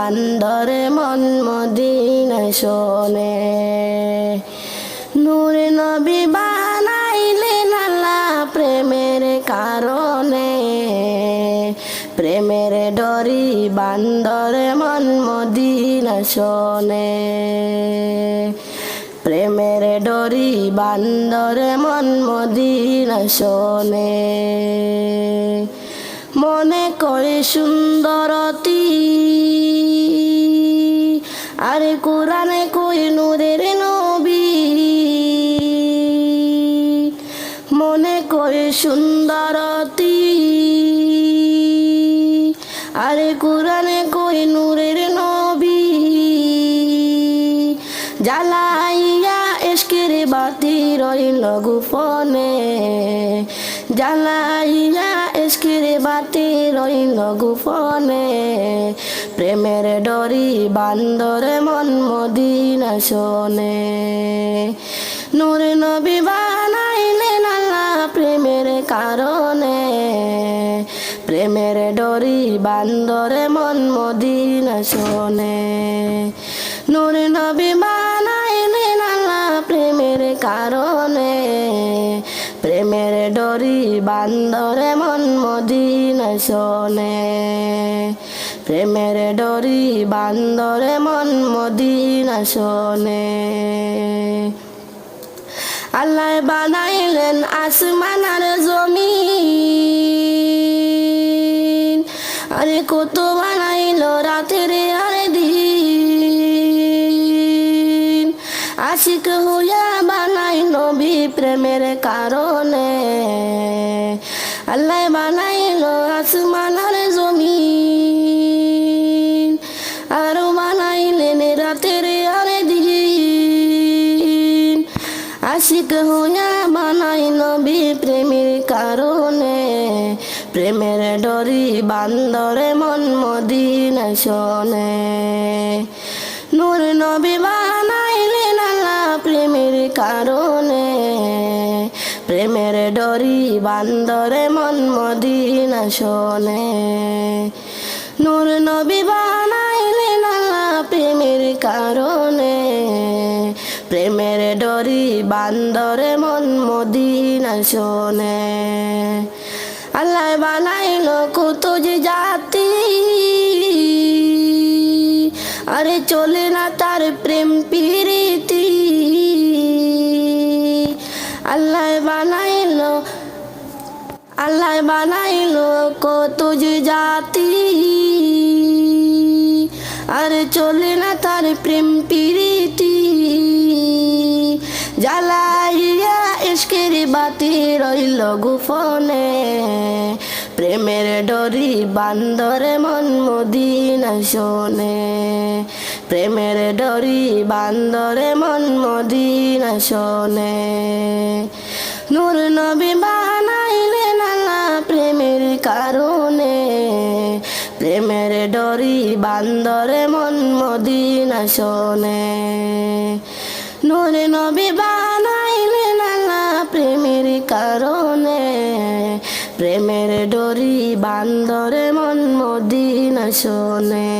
বান্দরে মন মদিনা শোনে। নূরে নবী বানাইলেন আল্লাহ প্রেমের কারণে, প্রেমের ডরি বান্দরে মন মদিনা শোনে। প্রেমের ডরি বান্দরে মন মদিনা শোনে। মনে করে সুন্দরতি আরে কোরআনে কই নূরের নবী, মনে করে সুন্দরতি আরে কোরআনে কই নূরের নবী। জ্বালাইয়া ইশকের বাতি রইল গোপনে, জ্বালাইয়া ইশকের বাতি রইল গোপনে। প্রেমের ডরি বান্দরে মন মদিনা শোনে। নূরে নবী বানাইলেন আল্লাহ প্রেমের কারণে, প্রেমের ডরি বান্দরে মন মদিনা শোনে। নূরে নবী বানাইলেন আল্লাহ প্রেমের কারণে, প্রেমের ডরি বান্দরে মন মদিনা শোনে। প্রেমের ডরি বান্দরে মন মদিনা শোনে। আল্লাহ বানাইলেন আসমান আর জমিন, আরে কত বানাইল রাতের আর দিন। আশিক হইয়া বানাই নবী প্রেমের কারণে, আল্লাহ বানাইল আসমান আর জমিন, আরো বানাইলেন রাতের আর দিন। আশিক হইয়া বানাই নবী প্রেমের কারণে, প্রেমের ডরি বান্দরে মন মদিনা শোনে। নূর নবী বানাইলেন আল্লাহ প্রেমের কারণে, প্রেমের ডরি বান্দরে মন মদিনা শোনে। নূর নবী বানাইলেন আল্লাহ প্রেমের কারণে, প্রেমের ডরি বান্দরে মন মদিনা শোনে। আল্লাহ বানাইল কত যে জাতি, আরে চলে না তার প্রেম প্রীতি। আল্লাহ বানাইল কত যে জাতি, আরে চলে না তার প্রেম প্রীতি। জ্বালাইয়া ইশকের বাতি রইল গোপনে, প্রেমের ডরি বান্দরে মন মদিনা শোনে। প্রেমের ডরি বান্দরে মন মদিনা শোনে। নূর নবী বানাইলেন আল্লাহ প্রেমের কারণে, প্রেমের ডরি বান্দরে মন মদিনা শোনে। নূর নবী বানাইলেন আল্লাহ প্রেমের কারণে, প্রেমের ডরি বান্দরে মন মদিনা শোনে।